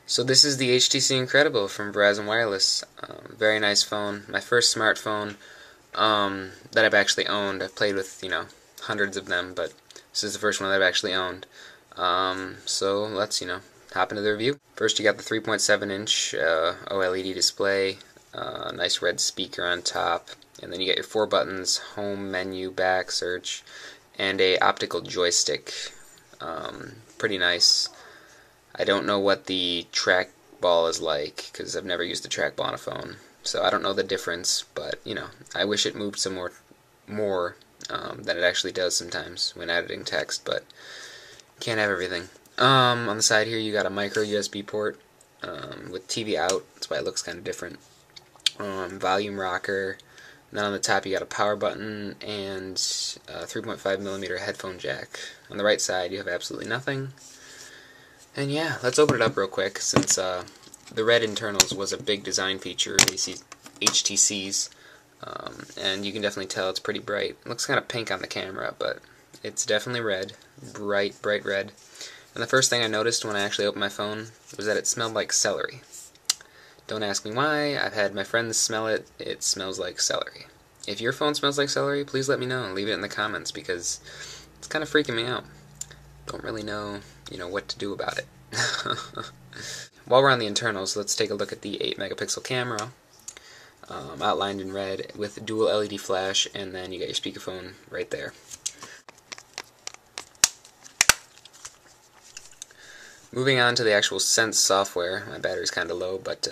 So this is the HTC Incredible from Verizon Wireless. Very nice phone. My first smartphone that I've actually owned. I've played with, hundreds of them, but this is the first one that I've actually owned. So let's, hop into the review. First you got the 3.7-inch OLED display, nice red speaker on top, and then you get your 4 buttons: home, menu, back, search, and a optical joystick. Pretty nice. I don't know what the trackball is like, because I've never used the trackball on a phone, so I don't know the difference, but, I wish it moved some more than it actually does sometimes when editing text, but can't have everything. On the side here you got a micro USB port with TV out, that's why it looks kind of different. Volume rocker, and then on the top you got a power button and a 3.5mm headphone jack. On the right side you have absolutely nothing. And yeah, let's open it up real quick, since the red internals was a big design feature of HTC's, and you can definitely tell it's pretty bright. It looks kind of pink on the camera, but it's definitely red, bright red. And the first thing I noticed when I actually opened my phone was that it smelled like celery. Don't ask me why. I've had my friends smell it. It smells like celery. If your phone smells like celery, please let me know and leave it in the comments, because it's kind of freaking me out. Don't really know, what to do about it. While we're on the internals, let's take a look at the 8-megapixel camera, outlined in red with dual LED flash, and then you got your speakerphone right there. Moving on to the actual Sense software. My battery's kind of low, but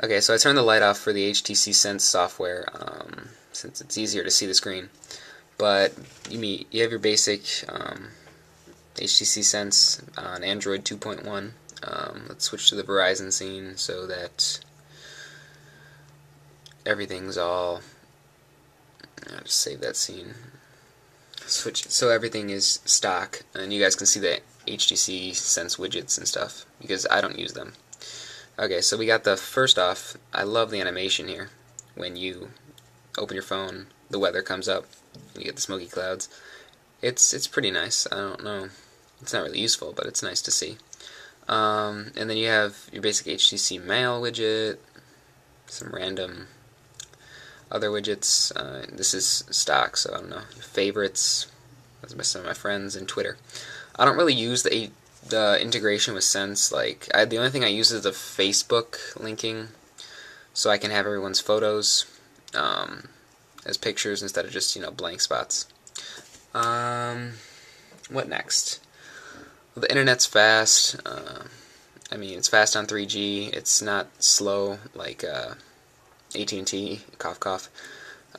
okay, so I turned the light off for the HTC Sense software, since it's easier to see the screen. But you have your basic HTC Sense on Android 2.1. Let's switch to the Verizon scene so that everything's all... I'll just save that scene. Switch so everything is stock, and you guys can see the HTC Sense widgets and stuff, because I don't use them. Okay, so we got the first off. I love the animation here. When you open your phone, the weather comes up, and you get the smoky clouds. It's pretty nice. I don't know. It's not really useful, but it's nice to see. And then you have your basic HTC Mail widget, some random other widgets. This is stock, so I don't know. Favorites, that's by some of my friends, and Twitter. I don't really use the integration with Sense. The only thing I use is the Facebook linking, so I can have everyone's photos as pictures instead of just blank spots. What next? Well, the internet's fast. It's fast on 3G. It's not slow like AT&T, cough cough.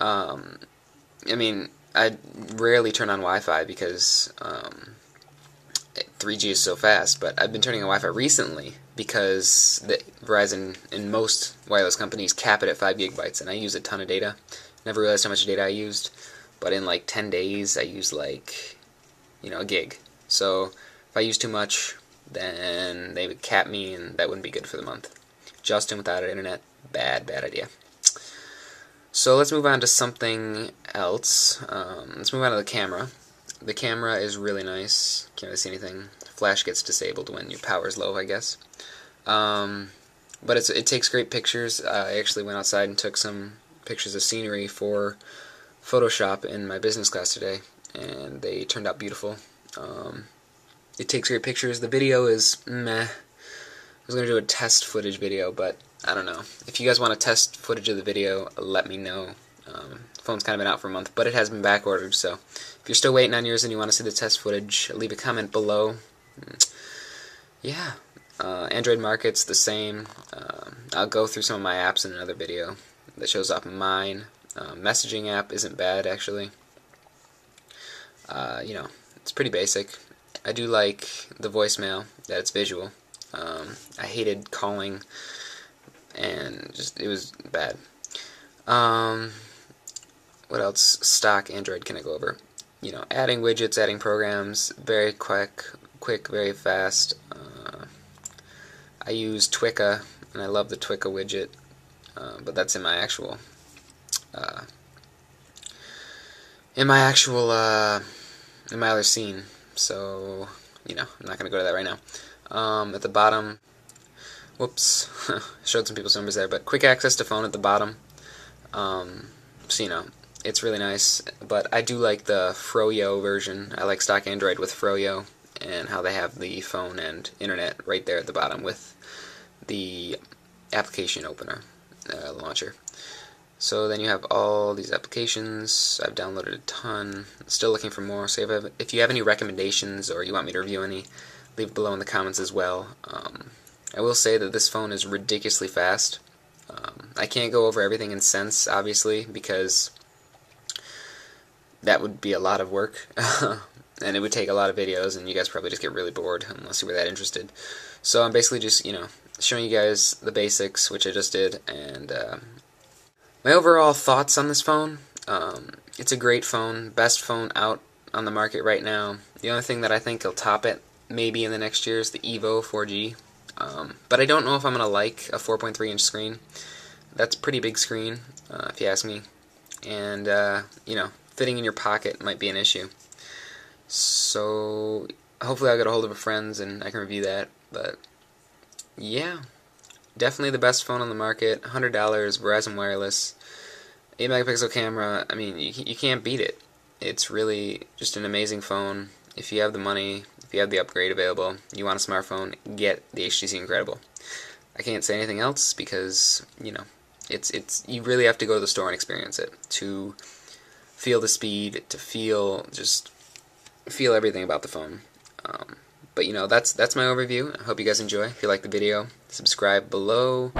I rarely turn on Wi-Fi because 3G is so fast, but I've been turning on Wi-Fi recently because Verizon and most wireless companies cap it at 5 gigabytes, and I use a ton of data. Never realized how much data I used, but in 10 days I used a gig. So if I use too much, then they would cap me, and that wouldn't be good for the month. Justin without an internet, bad idea. So let's move on to something else. Let's move on to the camera. The camera is really nice. Can't really see anything. Flash gets disabled when your power's low, I guess. But it takes great pictures. I actually went outside and took some pictures of scenery for Photoshop in my business class today, and they turned out beautiful. It takes great pictures. The video is meh. I was going to do a test footage video, but I don't know. If you guys want to test footage of the video, let me know. The phone's kind of been out for a month, but it has been back ordered, so if you're still waiting on yours and you want to see the test footage, leave a comment below. Yeah. Android market's the same. I'll go through some of my apps in another video that shows off mine. Messaging app isn't bad, actually. It's pretty basic. I do like the voicemail, that it's visual. I hated calling, and it was bad. What else? Stock Android can I go over? Adding widgets, adding programs, very quick, very fast. I use Twika, and I love the Twika widget, but that's in my actual other scene. So I'm not going to go to that right now. At the bottom, Whoops, showed some people's numbers there, but quick access to phone at the bottom. So you know, it's really nice, but I do like the Froyo version. I like stock Android with Froyo, and how they have the phone and internet right there at the bottom with the application opener, launcher. So then you have all these applications. I've downloaded a ton. Still looking for more. So if you have any recommendations or you want me to review any, leave it below in the comments as well. I will say that this phone is ridiculously fast. I can't go over everything in cents, obviously, because that would be a lot of work. And it would take a lot of videos, and you guys probably just get really bored unless you were that interested. So I'm basically just, you know, showing you guys the basics, which I just did, and my overall thoughts on this phone. It's a great phone, best phone out on the market right now. The only thing that I think will top it, maybe in the next year, is the Evo 4G. But I don't know if I'm going to like a 4.3-inch screen. That's a pretty big screen, if you ask me. And, you know, fitting in your pocket might be an issue. So, hopefully I'll get a hold of a friends and I can review that. But, yeah, definitely the best phone on the market. $100, Verizon Wireless, 8-megapixel camera. I mean, you can't beat it. It's really just an amazing phone. If you have the money, if you have the upgrade available, you want a smartphone, get the HTC Incredible. I can't say anything else because, you know, you really have to go to the store and experience it to feel the speed, to feel everything about the phone. But you know, that's my overview. I hope you guys enjoy. If you like the video, subscribe below.